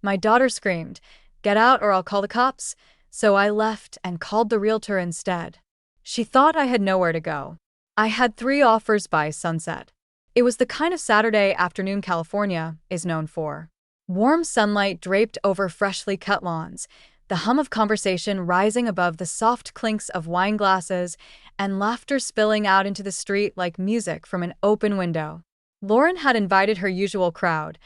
My daughter screamed, "Get out or I'll call the cops." So I left and called the realtor instead. She thought I had nowhere to go. I had 3 offers by sunset. It was the kind of Saturday afternoon California is known for. Warm sunlight draped over freshly cut lawns, the hum of conversation rising above the soft clinks of wine glasses, and laughter spilling out into the street like music from an open window. Lauren had invited her usual crowd,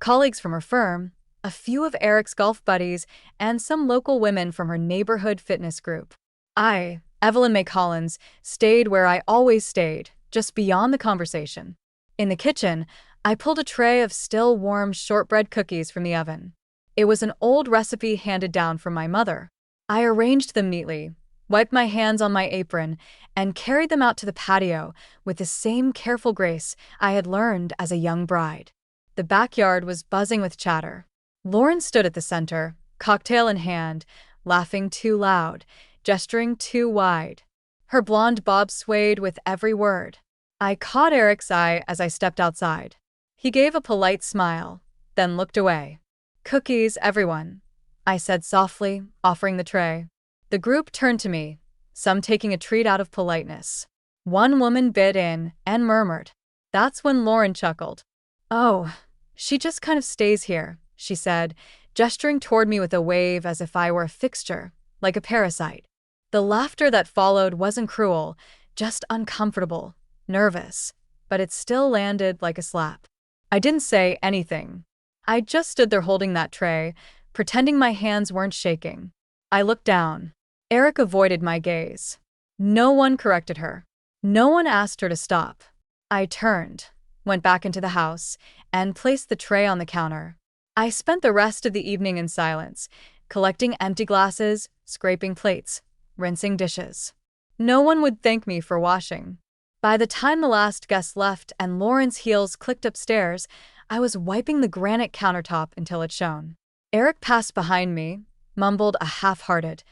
colleagues from her firm, a few of Eric's golf buddies, and some local women from her neighborhood fitness group. I, Evelyn May Collins, stayed where I always stayed, just beyond the conversation. In the kitchen, I pulled a tray of still warm shortbread cookies from the oven. It was an old recipe handed down from my mother. I arranged them neatly, wiped my hands on my apron, and carried them out to the patio with the same careful grace I had learned as a young bride. The backyard was buzzing with chatter. Lauren stood at the center, cocktail in hand, laughing too loud, gesturing too wide. Her blonde bob swayed with every word. I caught Eric's eye as I stepped outside. He gave a polite smile, then looked away. "Cookies, everyone," I said softly, offering the tray. The group turned to me, some taking a treat out of politeness. One woman bit in and murmured. That's when Lauren chuckled. "Oh, she just kind of stays here," she said, gesturing toward me with a wave as if I were a fixture, like a parasite. The laughter that followed wasn't cruel, just uncomfortable, nervous, but it still landed like a slap. I didn't say anything. I just stood there holding that tray, pretending my hands weren't shaking. I looked down. Eric avoided my gaze. No one corrected her. No one asked her to stop. I turned, went back into the house, and placed the tray on the counter. I spent the rest of the evening in silence, collecting empty glasses, scraping plates, rinsing dishes. No one would thank me for washing. By the time the last guest left and Lauren's heels clicked upstairs, I was wiping the granite countertop until it shone. Eric passed behind me, mumbled a half-hearted,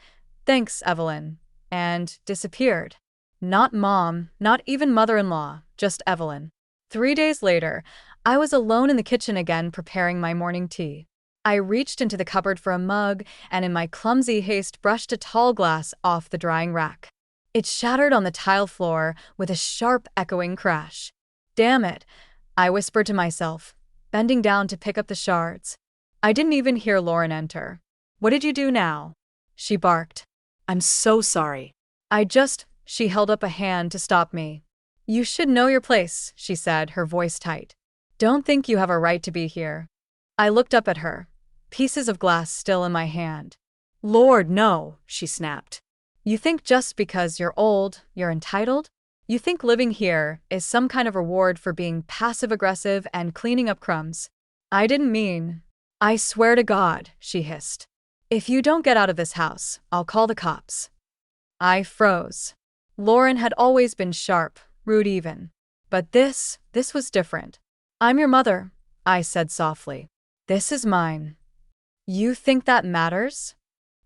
"Thanks, Evelyn," and disappeared. Not mom, not even mother-in-law, just Evelyn. 3 days later, I was alone in the kitchen again preparing my morning tea. I reached into the cupboard for a mug and in my clumsy haste brushed a tall glass off the drying rack. It shattered on the tile floor with a sharp echoing crash. "Damn it," I whispered to myself, bending down to pick up the shards. I didn't even hear Lauren enter. "What did you do now?" she barked. "I'm so sorry." She held up a hand to stop me. "You should know your place," she said, her voice tight. "Don't think you have a right to be here." I looked up at her, pieces of glass still in my hand. "Lord, no," she snapped. "You think just because you're old, you're entitled? You think living here is some kind of reward for being passive-aggressive and cleaning up crumbs?" "I didn't mean." "I swear to God," she hissed. "If you don't get out of this house, I'll call the cops." I froze. Lauren had always been sharp, rude even. But this was different. "I'm your mother," I said softly. "This is mine." "You think that matters?"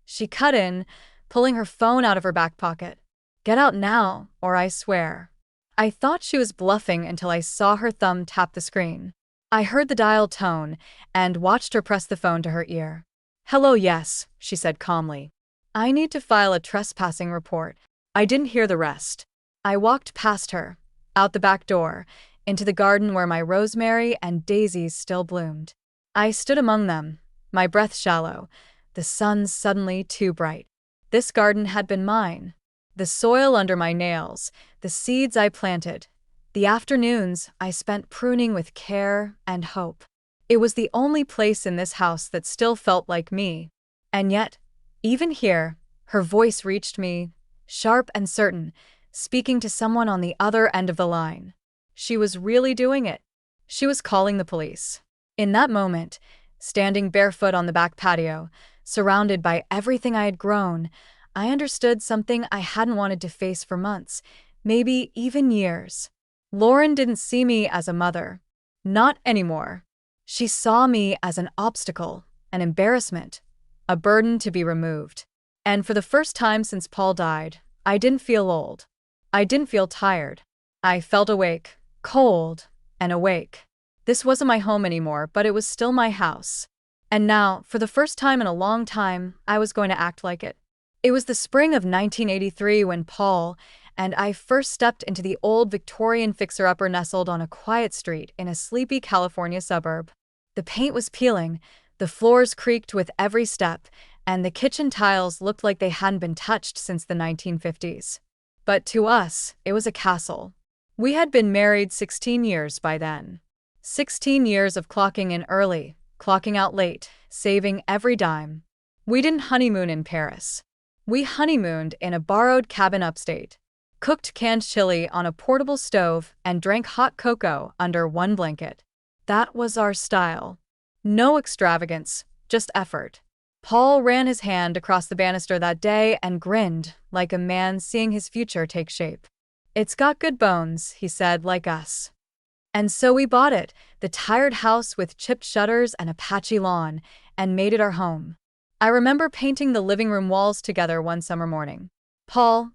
She cut in, pulling her phone out of her back pocket. "Get out now, or I swear." I thought she was bluffing until I saw her thumb tap the screen. I heard the dial tone and watched her press the phone to her ear. "Hello, yes," she said calmly. "I need to file a trespassing report." I didn't hear the rest. I walked past her, out the back door, into the garden where my rosemary and daisies still bloomed. I stood among them, my breath shallow, the sun suddenly too bright. This garden had been mine. The soil under my nails, the seeds I planted, the afternoons I spent pruning with care and hope. It was the only place in this house that still felt like me. And yet, even here, her voice reached me, sharp and certain, speaking to someone on the other end of the line. She was really doing it. She was calling the police. In that moment, standing barefoot on the back patio, surrounded by everything I had grown, I understood something I hadn't wanted to face for months, maybe even years. Lauren didn't see me as a mother. Not anymore. She saw me as an obstacle, an embarrassment, a burden to be removed. And for the first time since Paul died, I didn't feel old. I didn't feel tired. I felt awake, cold, and awake. This wasn't my home anymore, but it was still my house. And now, for the first time in a long time, I was going to act like it. It was the spring of 1983 when Paul and I first stepped into the old Victorian fixer-upper nestled on a quiet street in a sleepy California suburb. The paint was peeling, the floors creaked with every step, and the kitchen tiles looked like they hadn't been touched since the 1950s. But to us, it was a castle. We had been married 16 years by then. 16 years of clocking in early, clocking out late, saving every dime. We didn't honeymoon in Paris. We honeymooned in a borrowed cabin upstate, cooked canned chili on a portable stove, and drank hot cocoa under one blanket. That was our style. No extravagance, just effort. Paul ran his hand across the banister that day and grinned, like a man seeing his future take shape. "It's got good bones," he said, "like us." And so we bought it, the tired house with chipped shutters and a patchy lawn, and made it our home. I remember painting the living room walls together one summer morning. Paul,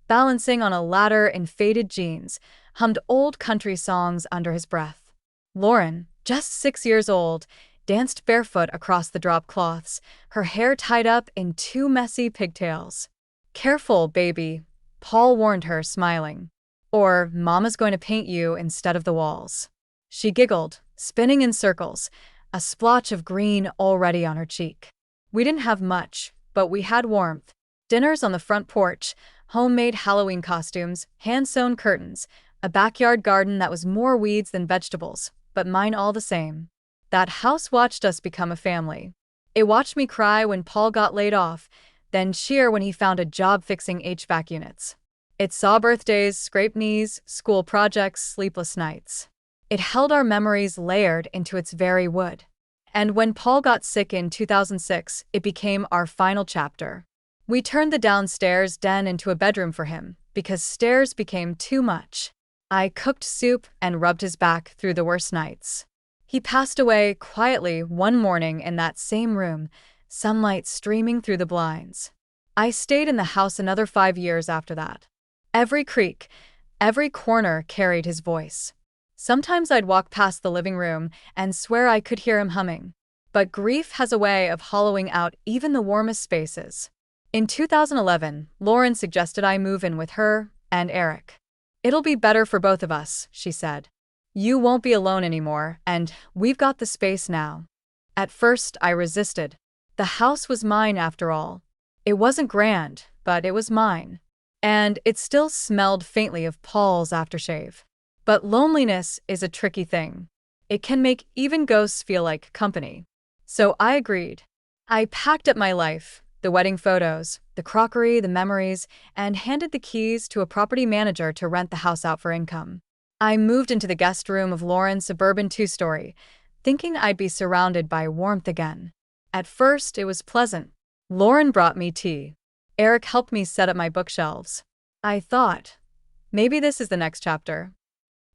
balancing on a ladder in faded jeans, hummed old country songs under his breath. Lauren, just 6 years old, danced barefoot across the drop cloths, her hair tied up in two messy pigtails. "Careful, baby," Paul warned her, smiling. "Or Mama's going to paint you instead of the walls." She giggled, spinning in circles, a splotch of green already on her cheek. We didn't have much, but we had warmth. Dinners on the front porch, homemade Halloween costumes, hand-sewn curtains, a backyard garden that was more weeds than vegetables, but mine all the same. That house watched us become a family. It watched me cry when Paul got laid off, then cheer when he found a job fixing HVAC units. It saw birthdays, scraped knees, school projects, sleepless nights. It held our memories layered into its very wood. And when Paul got sick in 2006, it became our final chapter. We turned the downstairs den into a bedroom for him, because stairs became too much. I cooked soup and rubbed his back through the worst nights. He passed away quietly one morning in that same room, sunlight streaming through the blinds. I stayed in the house another 5 years after that. Every creak, every corner carried his voice. Sometimes I'd walk past the living room and swear I could hear him humming. But grief has a way of hollowing out even the warmest spaces. In 2011, Lauren suggested I move in with her and Eric. "It'll be better for both of us," she said. "You won't be alone anymore, and we've got the space now." At first, I resisted. The house was mine after all. It wasn't grand, but it was mine. And it still smelled faintly of Paul's aftershave. But loneliness is a tricky thing. It can make even ghosts feel like company. So I agreed. I packed up my life, the wedding photos, the crockery, the memories, and handed the keys to a property manager to rent the house out for income. I moved into the guest room of Lauren's suburban two-story, thinking I'd be surrounded by warmth again. At first, it was pleasant. Lauren brought me tea. Eric helped me set up my bookshelves. I thought, maybe this is the next chapter.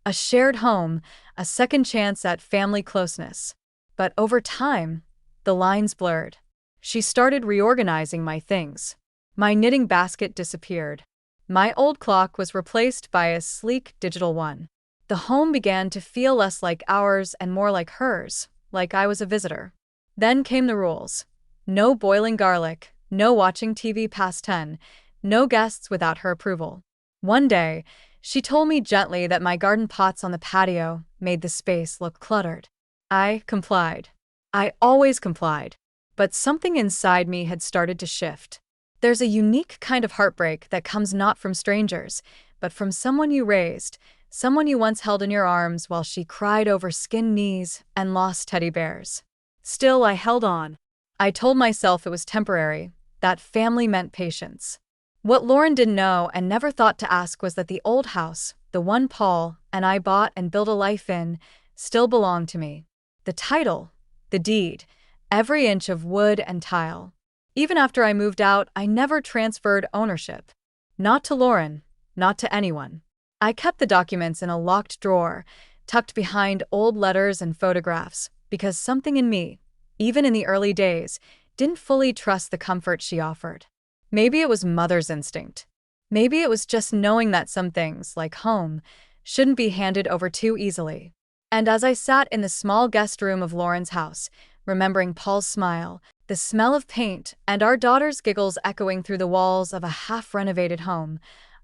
A shared home, a second chance at family closeness. But over time, the lines blurred. She started reorganizing my things. My knitting basket disappeared. My old clock was replaced by a sleek digital one. The home began to feel less like ours and more like hers, like I was a visitor. Then came the rules. No boiling garlic, no watching TV past 10, no guests without her approval. One day, she told me gently that my garden pots on the patio made the space look cluttered. I complied. I always complied. But something inside me had started to shift. There's a unique kind of heartbreak that comes not from strangers, but from someone you raised, someone you once held in your arms while she cried over skinned knees and lost teddy bears. Still, I held on. I told myself it was temporary, that family meant patience. What Lauren didn't know and never thought to ask was that the old house, the one Paul and I bought and built a life in, still belonged to me. The title, the deed, every inch of wood and tile. Even after I moved out, I never transferred ownership. Not to Lauren, not to anyone. I kept the documents in a locked drawer, tucked behind old letters and photographs, because something in me, even in the early days, didn't fully trust the comfort she offered. Maybe it was mother's instinct. Maybe it was just knowing that some things, like home, shouldn't be handed over too easily. And as I sat in the small guest room of Lauren's house, remembering Paul's smile, the smell of paint, and our daughter's giggles echoing through the walls of a half-renovated home.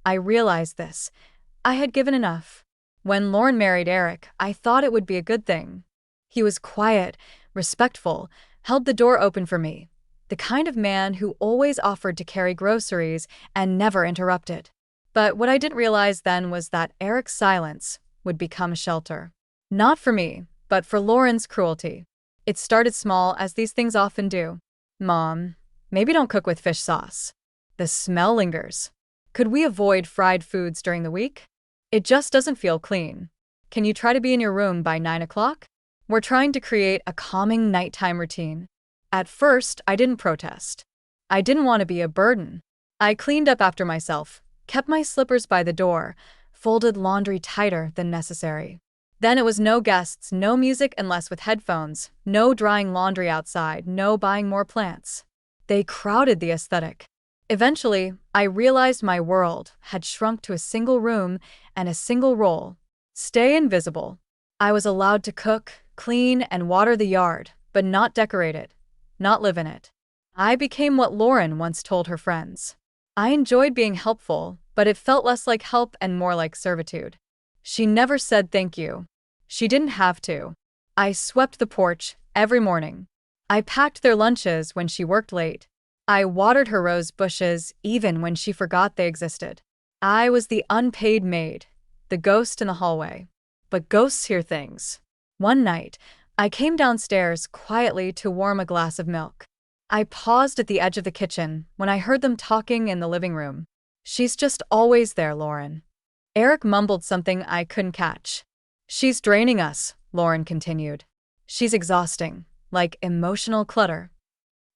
I realized this. I had given enough. When Lauren married Eric, I thought it would be a good thing. He was quiet, respectful, held the door open for me. The kind of man who always offered to carry groceries and never interrupted. But what I didn't realize then was that Eric's silence would become a shelter. Not for me, but for Lauren's cruelty. It started small, as these things often do. Mom, maybe don't cook with fish sauce. The smell lingers. Could we avoid fried foods during the week? It just doesn't feel clean. Can you try to be in your room by 9 o'clock? We're trying to create a calming nighttime routine. At first, I didn't protest. I didn't want to be a burden. I cleaned up after myself, kept my slippers by the door, folded laundry tighter than necessary. Then it was no guests, no music unless with headphones, no drying laundry outside, no buying more plants. They crowded the aesthetic. Eventually, I realized my world had shrunk to a single room and a single role: stay invisible. I was allowed to cook, clean, and water the yard, but not decorate it, not live in it. I became what Lauren once told her friends. I enjoyed being helpful, but it felt less like help and more like servitude. She never said thank you. She didn't have to. I swept the porch every morning. I packed their lunches when she worked late. I watered her rose bushes even when she forgot they existed. I was the unpaid maid, the ghost in the hallway. But ghosts hear things. One night, I came downstairs quietly to warm a glass of milk. I paused at the edge of the kitchen when I heard them talking in the living room. She's just always there, Lauren. Eric mumbled something I couldn't catch. She's draining us, Lauren continued. She's exhausting, like emotional clutter.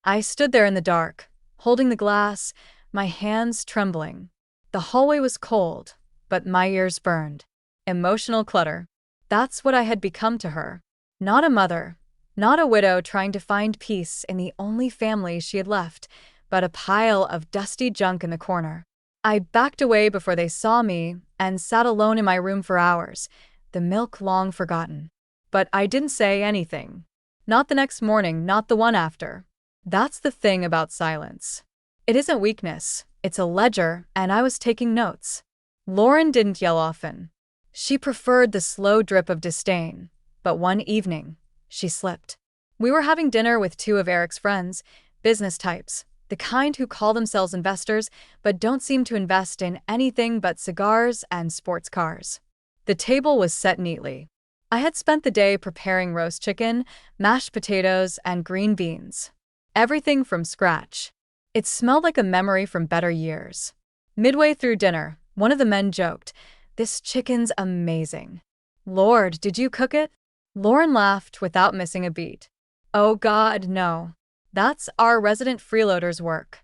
I stood there in the dark, holding the glass, my hands trembling. The hallway was cold, but my ears burned. Emotional clutter. That's what I had become to her. Not a mother, not a widow trying to find peace in the only family she had left, but a pile of dusty junk in the corner. I backed away before they saw me and sat alone in my room for hours, the milk long forgotten. But I didn't say anything. Not the next morning, not the one after. That's the thing about silence. It isn't weakness, it's a ledger, and I was taking notes. Lauren didn't yell often. She preferred the slow drip of disdain, but one evening, she slipped. We were having dinner with two of Eric's friends, business types, the kind who call themselves investors but don't seem to invest in anything but cigars and sports cars. The table was set neatly. I had spent the day preparing roast chicken, mashed potatoes, and green beans. Everything from scratch. It smelled like a memory from better years. Midway through dinner, one of the men joked, "This chicken's amazing." "Lord, did you cook it?" Lauren laughed without missing a beat. "Oh God, no. That's our resident freeloader's work."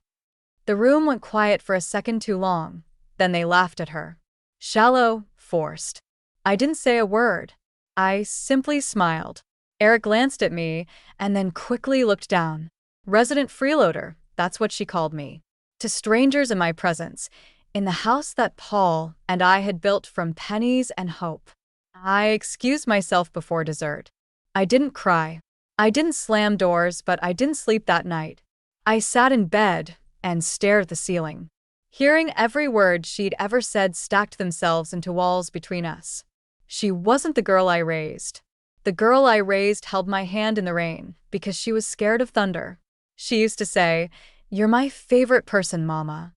The room went quiet for a second too long, then they laughed at her. Shallow, forced. I didn't say a word. I simply smiled. Eric glanced at me and then quickly looked down. Resident freeloader, that's what she called me. To strangers in my presence, in the house that Paul and I had built from pennies and hope. I excused myself before dessert. I didn't cry. I didn't slam doors, but I didn't sleep that night. I sat in bed and stared at the ceiling. Hearing every word she'd ever said stacked themselves into walls between us. She wasn't the girl I raised. The girl I raised held my hand in the rain because she was scared of thunder. She used to say, "You're my favorite person, Mama."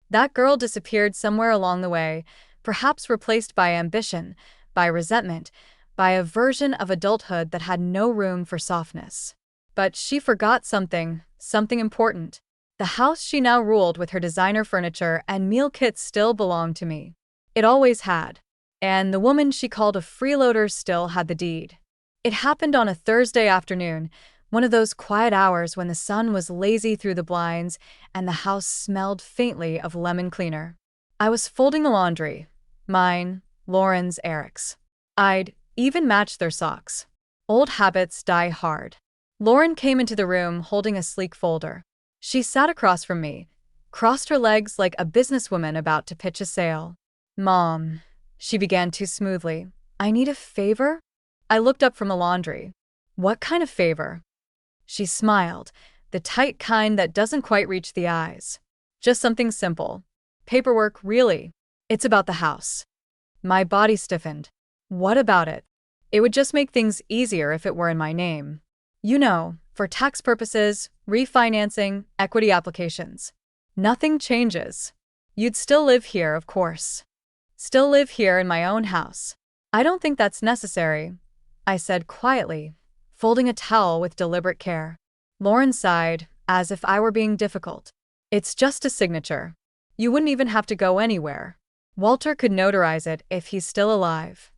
That girl disappeared somewhere along the way, perhaps replaced by ambition, by resentment, by a version of adulthood that had no room for softness. But she forgot something important. The house she now ruled with her designer furniture and meal kits still belonged to me. It always had. And the woman she called a freeloader still had the deed. It happened on a Thursday afternoon, one of those quiet hours when the sun was lazy through the blinds and the house smelled faintly of lemon cleaner. I was folding the laundry. Mine, Lauren's, Eric's. I'd even matched their socks. Old habits die hard. Lauren came into the room holding a sleek folder. She sat across from me, crossed her legs like a businesswoman about to pitch a sale. "Mom," she began too smoothly, "I need a favor?" I looked up from the laundry. "What kind of favor?" She smiled, the tight kind that doesn't quite reach the eyes. Just something simple. Paperwork, really. It's about the house. My body stiffened. What about it? It would just make things easier if it were in my name. You know, for tax purposes, refinancing, equity applications. Nothing changes. You'd still live here, of course. Still live here in my own house. I don't think that's necessary, I said quietly, folding a towel with deliberate care. Lauren sighed, as if I were being difficult. It's just a signature. You wouldn't even have to go anywhere. Walter could notarize it if he's still alive.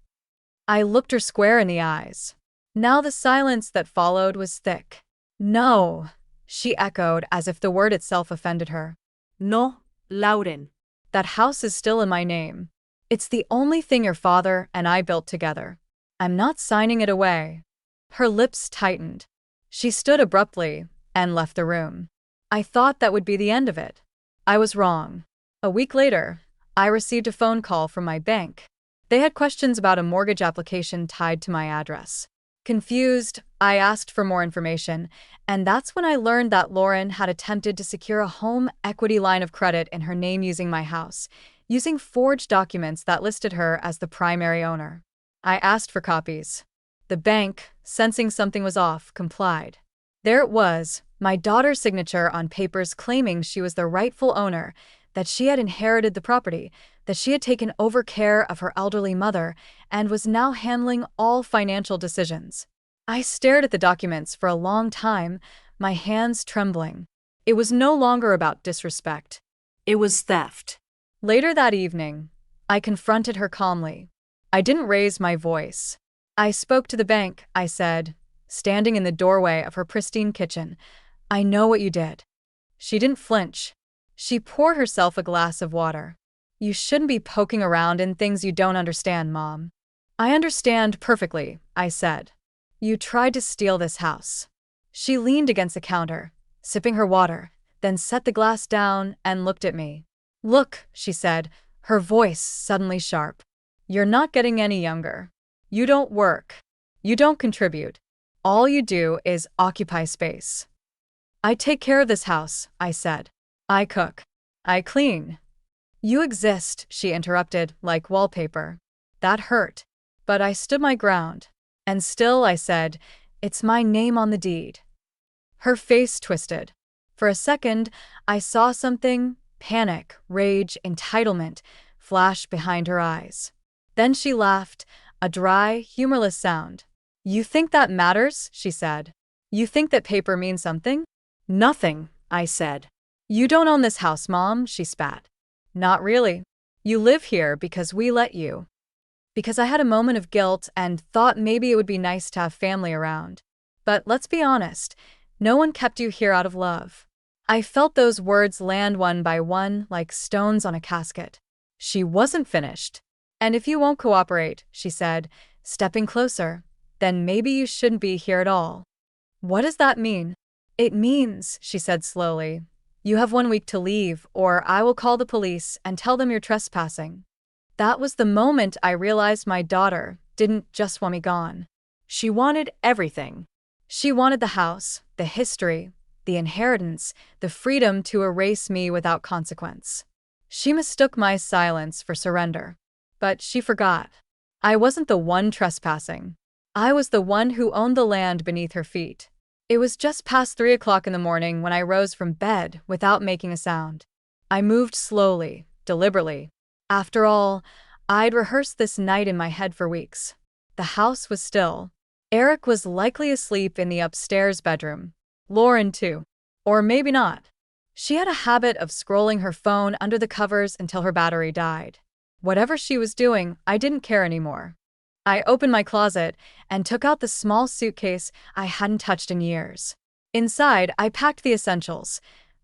I looked her square in the eyes. Now the silence that followed was thick. No, she echoed as if the word itself offended her. No, Lauren. That house is still in my name. It's the only thing your father and I built together. I'm not signing it away. Her lips tightened. She stood abruptly and left the room. I thought that would be the end of it. I was wrong. A week later, I received a phone call from my bank. They had questions about a mortgage application tied to my address. Confused, I asked for more information, and that's when I learned that Lauren had attempted to secure a home equity line of credit in her name using my house, using forged documents that listed her as the primary owner. I asked for copies. The bank, sensing something was off, complied. There it was, my daughter's signature on papers claiming she was the rightful owner, that she had inherited the property, that she had taken over care of her elderly mother, and was now handling all financial decisions. I stared at the documents for a long time, my hands trembling. It was no longer about disrespect. It was theft. Later that evening, I confronted her calmly. I didn't raise my voice. I spoke to the bank, I said, standing in the doorway of her pristine kitchen. I know what you did. She didn't flinch. She poured herself a glass of water. You shouldn't be poking around in things you don't understand, Mom. I understand perfectly, I said. You tried to steal this house. She leaned against the counter, sipping her water, then set the glass down and looked at me. Look, she said, her voice suddenly sharp. You're not getting any younger. You don't work. You don't contribute. All you do is occupy space. I take care of this house, I said. I cook. I clean. You exist, she interrupted, like wallpaper. That hurt. But I stood my ground. And still, I said, it's my name on the deed. Her face twisted. For a second, I saw something, panic, rage, entitlement, flash behind her eyes. Then she laughed, a dry, humorless sound. You think that matters? She said. You think that paper means something? Nothing, I said. You don't own this house, Mom, she spat. Not really. You live here because we let you. Because I had a moment of guilt and thought maybe it would be nice to have family around. But let's be honest, no one kept you here out of love. I felt those words land one by one like stones on a casket. She wasn't finished. And if you won't cooperate, she said, stepping closer, then maybe you shouldn't be here at all. What does that mean? It means, she said slowly, you have 1 week to leave, or I will call the police and tell them you're trespassing. That was the moment I realized my daughter didn't just want me gone. She wanted everything. She wanted the house, the history, the inheritance, the freedom to erase me without consequence. She mistook my silence for surrender. But she forgot. I wasn't the one trespassing. I was the one who owned the land beneath her feet. It was just past 3 o'clock in the morning when I rose from bed without making a sound. I moved slowly, deliberately. After all, I'd rehearsed this night in my head for weeks. The house was still. Eric was likely asleep in the upstairs bedroom. Lauren too. Or maybe not. She had a habit of scrolling her phone under the covers until her battery died. Whatever she was doing, I didn't care anymore. I opened my closet and took out the small suitcase I hadn't touched in years. Inside, I packed the essentials.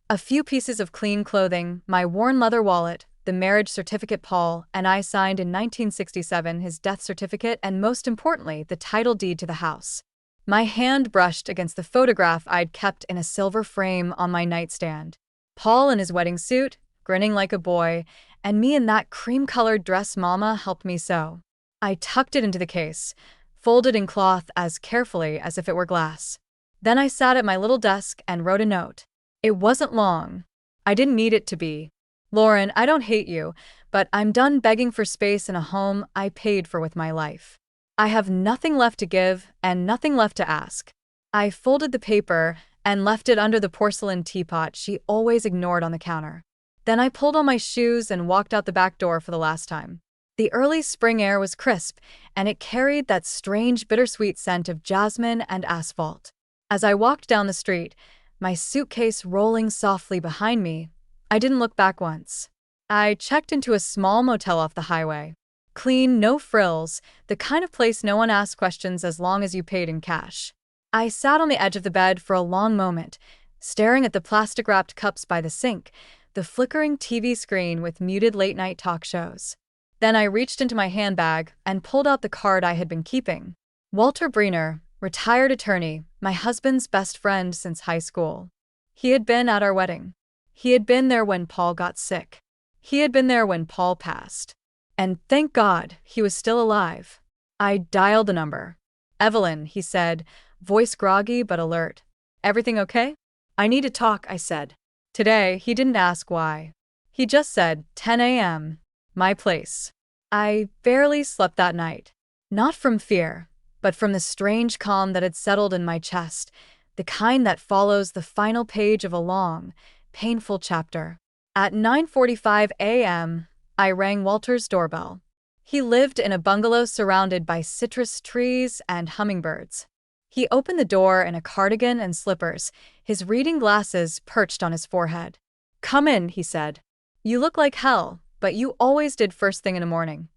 A few pieces of clean clothing, my worn leather wallet, the marriage certificate Paul and I signed in 1967, his death certificate, and most importantly, the title deed to the house. My hand brushed against the photograph I'd kept in a silver frame on my nightstand. Paul in his wedding suit, grinning like a boy, and me in that cream-colored dress Mama helped me sew. I tucked it into the case, folded in cloth as carefully as if it were glass. Then I sat at my little desk and wrote a note. It wasn't long. I didn't need it to be. Lauren, I don't hate you, but I'm done begging for space in a home I paid for with my life. I have nothing left to give and nothing left to ask. I folded the paper and left it under the porcelain teapot she always ignored on the counter. Then I pulled on my shoes and walked out the back door for the last time. The early spring air was crisp, and it carried that strange bittersweet scent of jasmine and asphalt. As I walked down the street, my suitcase rolling softly behind me, I didn't look back once. I checked into a small motel off the highway. Clean, no frills, the kind of place no one asks questions as long as you paid in cash. I sat on the edge of the bed for a long moment, staring at the plastic-wrapped cups by the sink, the flickering TV screen with muted late-night talk shows. Then I reached into my handbag and pulled out the card I had been keeping. Walter Briner, retired attorney, my husband's best friend since high school. He had been at our wedding. He had been there when Paul got sick. He had been there when Paul passed. And thank God, he was still alive. I dialed the number. Evelyn, he said, voice groggy but alert. Everything okay? I need to talk, I said. Today, he didn't ask why. He just said, 10 a.m., my place. I barely slept that night. Not from fear, but from the strange calm that had settled in my chest, the kind that follows the final page of a long, painful chapter. At 9:45 a.m., I rang Walter's doorbell. He lived in a bungalow surrounded by citrus trees and hummingbirds. He opened the door in a cardigan and slippers, his reading glasses perched on his forehead. "Come in," he said. "You look like hell, but you always did first thing in the morning."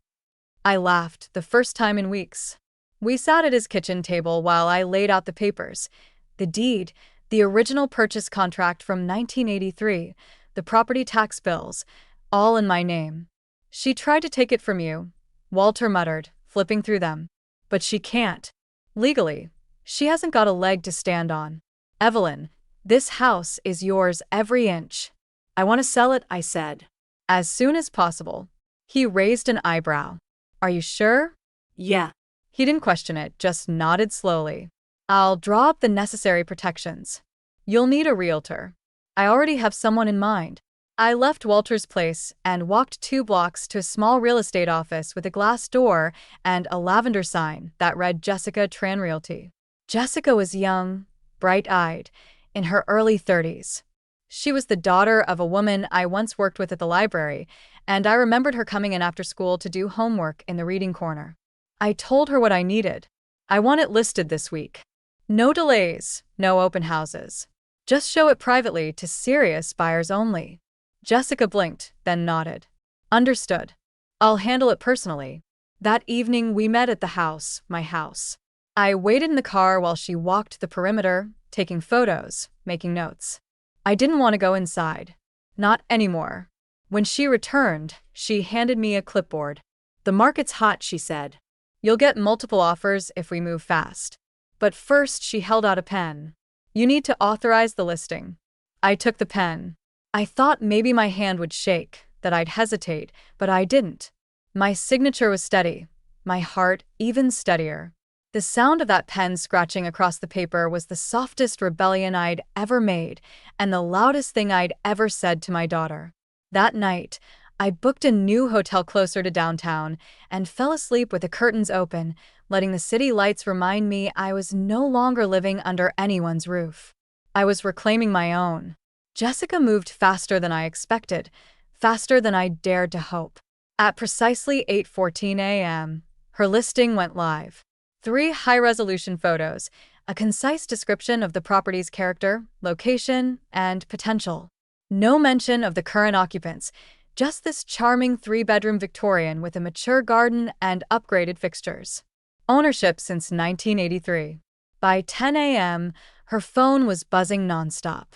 I laughed, the first time in weeks. We sat at his kitchen table while I laid out the papers. The deed, the original purchase contract from 1983, the property tax bills, all in my name. "She tried to take it from you," Walter muttered, flipping through them. "But she can't. Legally, she hasn't got a leg to stand on. Evelyn, this house is yours every inch." "I want to sell it," I said. "As soon as possible." He raised an eyebrow. "Are you sure?" "Yeah." He didn't question it, just nodded slowly. "I'll draw up the necessary protections. You'll need a realtor. I already have someone in mind." I left Walter's place and walked 2 blocks to a small real estate office with a glass door and a lavender sign that read Jessica Tran Realty. Jessica was young, bright-eyed, in her early 30s. She was the daughter of a woman I once worked with at the library, and I remembered her coming in after school to do homework in the reading corner. I told her what I needed. I want it listed this week. No delays, no open houses. Just show it privately to serious buyers only. Jessica blinked, then nodded. "Understood. I'll handle it personally." That evening we met at the house, my house. I waited in the car while she walked the perimeter, taking photos, making notes. I didn't want to go inside. Not anymore. When she returned, she handed me a clipboard. "The market's hot," she said. "You'll get multiple offers if we move fast." But first she held out a pen. "You need to authorize the listing." I took the pen. I thought maybe my hand would shake, that I'd hesitate, but I didn't. My signature was steady, my heart even steadier. The sound of that pen scratching across the paper was the softest rebellion I'd ever made, and the loudest thing I'd ever said to my daughter. That night, I booked a new hotel closer to downtown and fell asleep with the curtains open, letting the city lights remind me I was no longer living under anyone's roof. I was reclaiming my own. Jessica moved faster than I expected, faster than I dared to hope. At precisely 8:14 a.m., her listing went live. 3 high-resolution photos, a concise description of the property's character, location, and potential. No mention of the current occupants, just this charming 3-bedroom Victorian with a mature garden and upgraded fixtures. Ownership since 1983. By 10 a.m., her phone was buzzing nonstop.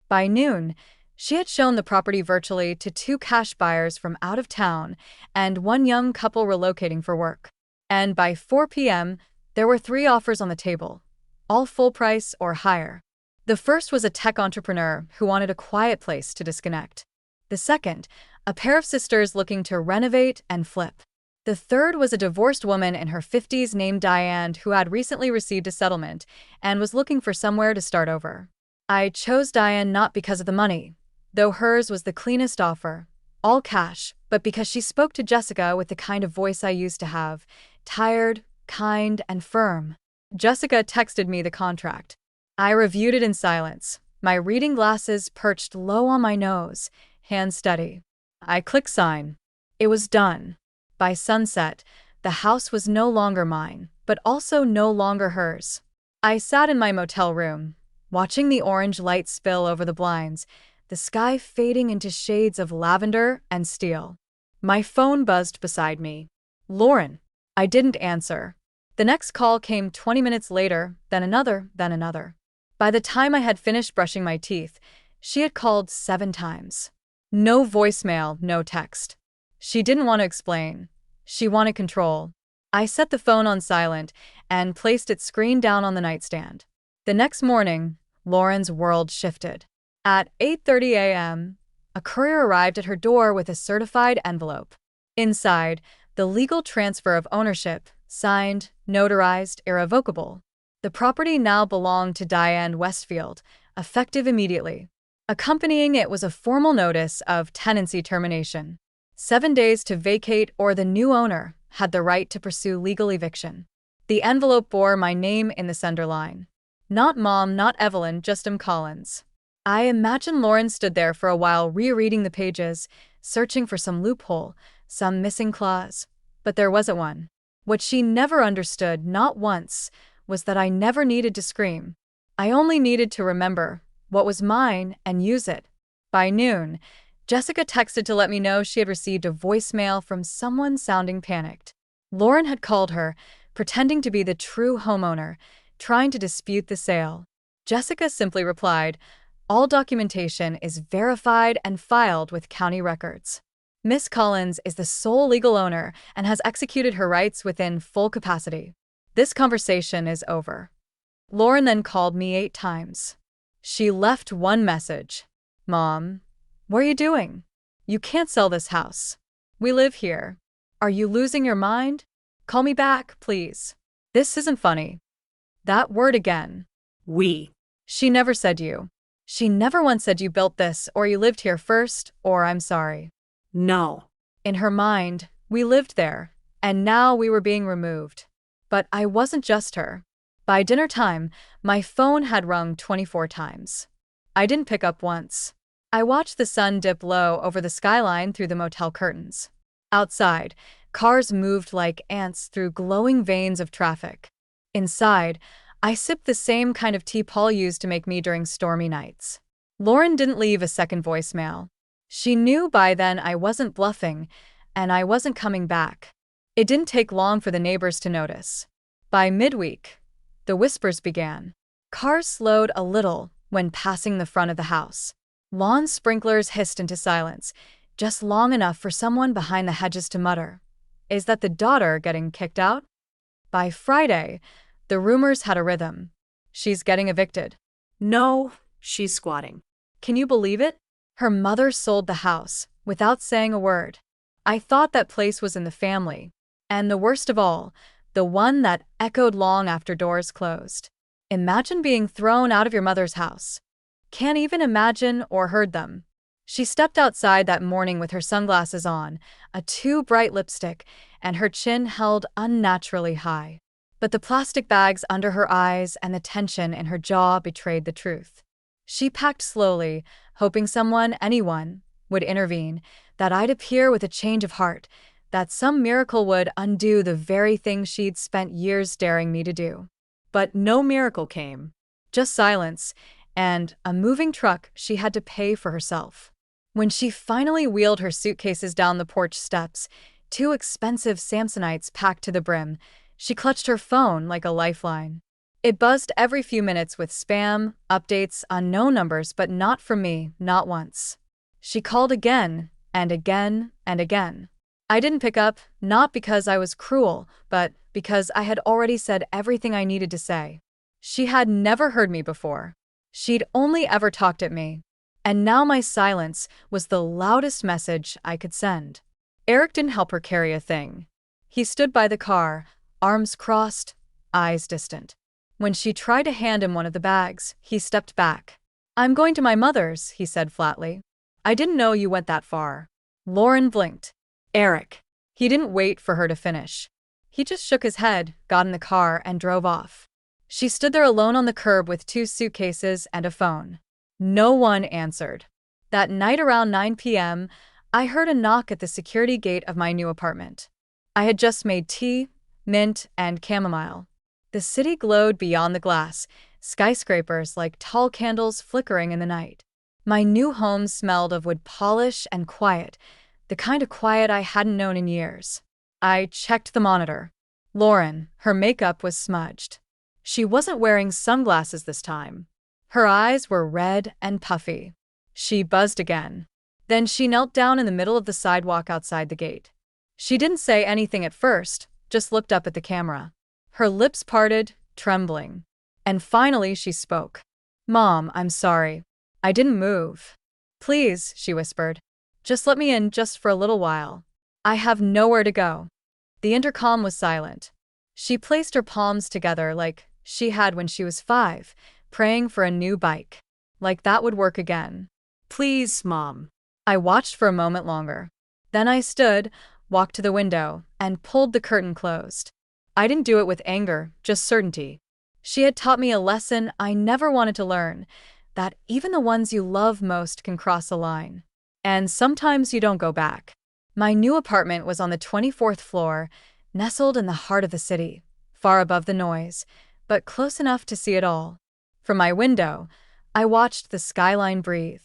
By noon, she had shown the property virtually to 2 cash buyers from out of town and 1 young couple relocating for work. And by 4 p.m., there were 3 offers on the table, all full price or higher. The first was a tech entrepreneur who wanted a quiet place to disconnect. The second, a pair of sisters looking to renovate and flip. The third was a divorced woman in her 50s named Diane who had recently received a settlement and was looking for somewhere to start over. I chose Diane not because of the money, though hers was the cleanest offer, all cash, but because she spoke to Jessica with the kind of voice I used to have, tired, kind, and firm. Jessica texted me the contract. I reviewed it in silence, my reading glasses perched low on my nose, hands steady. I clicked sign. It was done. By sunset, the house was no longer mine, but also no longer hers. I sat in my motel room, watching the orange light spill over the blinds, the sky fading into shades of lavender and steel. My phone buzzed beside me. Lauren. I didn't answer. The next call came 20 minutes later, then another, then another. By the time I had finished brushing my teeth, she had called 7 times. No voicemail, no text. She didn't want to explain. She wanted control. I set the phone on silent and placed its screen down on the nightstand. The next morning, Lauren's world shifted. At 8:30 a.m., a courier arrived at her door with a certified envelope. Inside, the legal transfer of ownership, signed, notarized, irrevocable. The property now belonged to Diane Westfield, effective immediately. Accompanying it was a formal notice of tenancy termination. 7 days to vacate or the new owner had the right to pursue legal eviction. The envelope bore my name in the sender line. Not Mom, not Evelyn, just M. Collins. I imagine Lauren stood there for a while rereading the pages, searching for some loophole, some missing clause. But there wasn't one. What she never understood, not once, was that I never needed to scream. I only needed to remember what was mine and use it. By noon, Jessica texted to let me know she had received a voicemail from someone sounding panicked. Lauren had called her, pretending to be the true homeowner, trying to dispute the sale. Jessica simply replied, "All documentation is verified and filed with county records. Miss Collins is the sole legal owner and has executed her rights within full capacity. This conversation is over." Lauren then called me 8 times. She left one message. "Mom, what are you doing? You can't sell this house. We live here. Are you losing your mind? Call me back, please. This isn't funny." That word again. We. She never said you. She never once said you built this or you lived here first or I'm sorry. No. In her mind, we lived there, and now we were being removed. But I wasn't just her. By dinner time, my phone had rung 24 times. I didn't pick up once. I watched the sun dip low over the skyline through the motel curtains. Outside, cars moved like ants through glowing veins of traffic. Inside, I sipped the same kind of tea Paul used to make me during stormy nights. Lauren didn't leave a second voicemail. She knew by then I wasn't bluffing, and I wasn't coming back. It didn't take long for the neighbors to notice. By midweek, the whispers began. Cars slowed a little when passing the front of the house. Lawn sprinklers hissed into silence, just long enough for someone behind the hedges to mutter, "Is that the daughter getting kicked out?" By Friday, the rumors had a rhythm. "She's getting evicted." No, she's squatting. Can you believe it? Her mother sold the house, without saying a word. I thought that place was in the family. And the worst of all, the one that echoed long after doors closed. Imagine being thrown out of your mother's house. Can't even imagine or heard them. She stepped outside that morning with her sunglasses on, a too bright lipstick, and her chin held unnaturally high. But the plastic bags under her eyes and the tension in her jaw betrayed the truth. She packed slowly, hoping someone, anyone, would intervene, that I'd appear with a change of heart, that some miracle would undo the very thing she'd spent years daring me to do. But no miracle came. Just silence, and a moving truck she had to pay for herself. When she finally wheeled her suitcases down the porch steps, 2 expensive Samsonites packed to the brim, she clutched her phone like a lifeline. It buzzed every few minutes with spam, updates, unknown numbers, but not from me, not once. She called again, and again, and again. I didn't pick up, not because I was cruel, but because I had already said everything I needed to say. She had never heard me before. She'd only ever talked at me. And now my silence was the loudest message I could send. Eric didn't help her carry a thing. He stood by the car, arms crossed, eyes distant. When she tried to hand him one of the bags, he stepped back. "I'm going to my mother's," he said flatly. "I didn't know you went that far." Lauren blinked. "Eric." He didn't wait for her to finish. He just shook his head, got in the car, and drove off. She stood there alone on the curb with 2 suitcases and a phone. No one answered. That night around 9 p.m., I heard a knock at the security gate of my new apartment. I had just made tea, mint, and chamomile. The city glowed beyond the glass, skyscrapers like tall candles flickering in the night. My new home smelled of wood polish and quiet, the kind of quiet I hadn't known in years. I checked the monitor. Lauren, her makeup was smudged. She wasn't wearing sunglasses this time. Her eyes were red and puffy. She buzzed again. Then she knelt down in the middle of the sidewalk outside the gate. She didn't say anything at first, just looked up at the camera. Her lips parted, trembling. And finally she spoke. "Mom, I'm sorry. I didn't move. Please," she whispered. "Just let me in just for a little while. I have nowhere to go." The intercom was silent. She placed her palms together like she had when she was 5, praying for a new bike. Like that would work again. Please, Mom. I watched for a moment longer. Then I stood, walked to the window, and pulled the curtain closed. I didn't do it with anger, just certainty. She had taught me a lesson I never wanted to learn, that even the ones you love most can cross a line. And sometimes you don't go back. My new apartment was on the 24th floor, nestled in the heart of the city, far above the noise, but close enough to see it all. From my window, I watched the skyline breathe.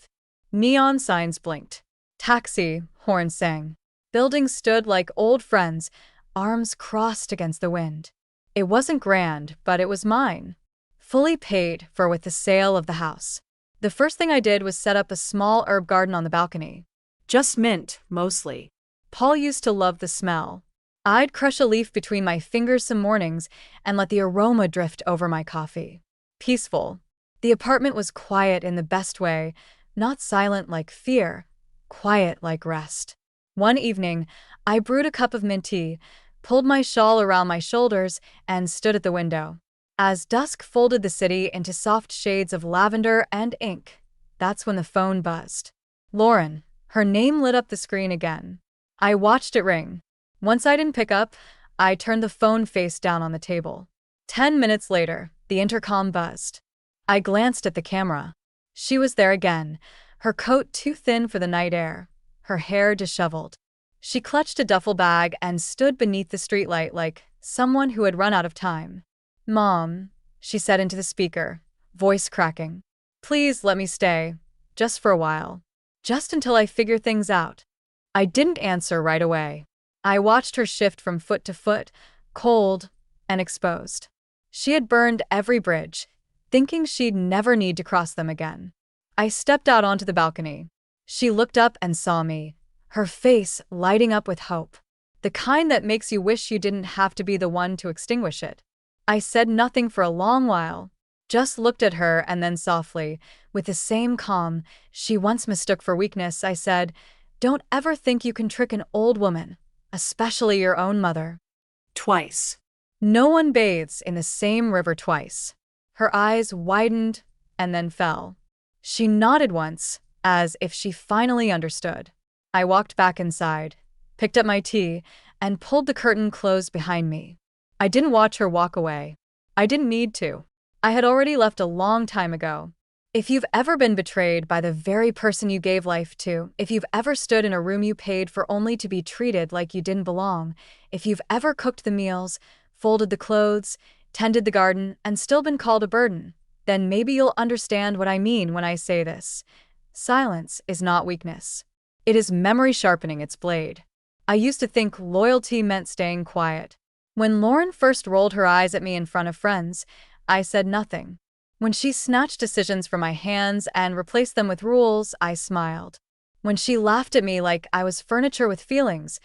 Neon signs blinked. Taxi, horns sang. Buildings stood like old friends, arms crossed against the wind. It wasn't grand, but it was mine. Fully paid for with the sale of the house. The first thing I did was set up a small herb garden on the balcony. Just mint, mostly. Paul used to love the smell. I'd crush a leaf between my fingers some mornings and let the aroma drift over my coffee. Peaceful. The apartment was quiet in the best way, not silent like fear, quiet like rest. One evening, I brewed a cup of mint tea, pulled my shawl around my shoulders, and stood at the window. As dusk folded the city into soft shades of lavender and ink, that's when the phone buzzed. Lauren, her name lit up the screen again. I watched it ring. Once I didn't pick up, I turned the phone face down on the table. 10 minutes later, the intercom buzzed. I glanced at the camera. She was there again, her coat too thin for the night air, her hair disheveled. She clutched a duffel bag and stood beneath the streetlight like someone who had run out of time. "Mom," she said into the speaker, voice cracking. "Please let me stay, just for a while. Just until I figure things out." I didn't answer right away. I watched her shift from foot to foot, cold and exposed. She had burned every bridge, thinking she'd never need to cross them again. I stepped out onto the balcony. She looked up and saw me, her face lighting up with hope. The kind that makes you wish you didn't have to be the one to extinguish it. I said nothing for a long while, just looked at her, and then softly, with the same calm she once mistook for weakness, I said, "Don't ever think you can trick an old woman, especially your own mother." Twice. No one bathes in the same river twice. Her eyes widened and then fell. She nodded once, as if she finally understood. I walked back inside, picked up my tea, and pulled the curtain closed behind me. I didn't watch her walk away. I didn't need to. I had already left a long time ago. If you've ever been betrayed by the very person you gave life to, if you've ever stood in a room you paid for only to be treated like you didn't belong, if you've ever cooked the meals, folded the clothes, tended the garden, and still been called a burden, then maybe you'll understand what I mean when I say this. Silence is not weakness. It is memory sharpening its blade. I used to think loyalty meant staying quiet. When Lauren first rolled her eyes at me in front of friends, I said nothing. When she snatched decisions from my hands and replaced them with rules, I smiled. When she laughed at me like I was furniture with feelings,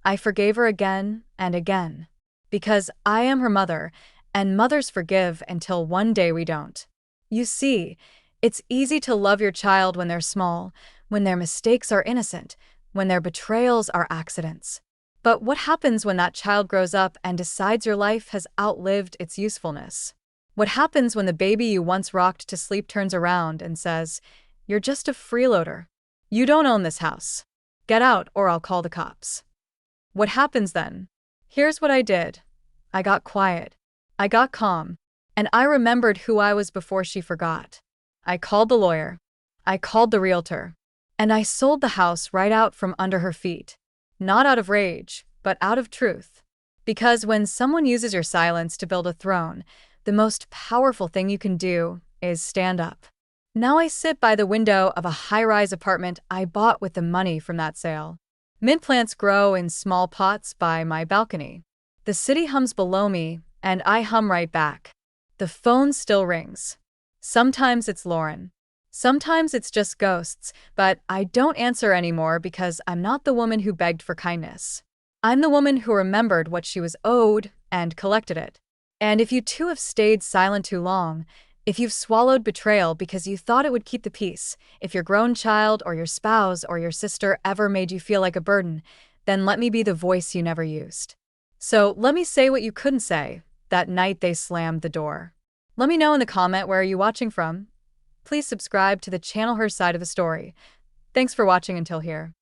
I forgave her again and again. Because I am her mother, and mothers forgive until one day we don't. You see, it's easy to love your child when they're small, when their mistakes are innocent, when their betrayals are accidents. But what happens when that child grows up and decides your life has outlived its usefulness? What happens when the baby you once rocked to sleep turns around and says, "You're just a freeloader. You don't own this house. Get out or I'll call the cops"? What happens then? Here's what I did. I got quiet. I got calm. And I remembered who I was before she forgot. I called the lawyer. I called the realtor. And I sold the house right out from under her feet. Not out of rage, but out of truth. Because when someone uses your silence to build a throne, the most powerful thing you can do is stand up. Now I sit by the window of a high-rise apartment I bought with the money from that sale. Mint plants grow in small pots by my balcony. The city hums below me, and I hum right back. The phone still rings. Sometimes it's Lauren. Sometimes it's just ghosts, but I don't answer anymore because I'm not the woman who begged for kindness. I'm the woman who remembered what she was owed and collected it. And if you too have stayed silent too long, if you've swallowed betrayal because you thought it would keep the peace, if your grown child or your spouse or your sister ever made you feel like a burden, then let me be the voice you never used. So let me say what you couldn't say that night they slammed the door. Let me know in the comment where are you watching from. Please subscribe to the channel Her Side of the Story. Thanks for watching until here.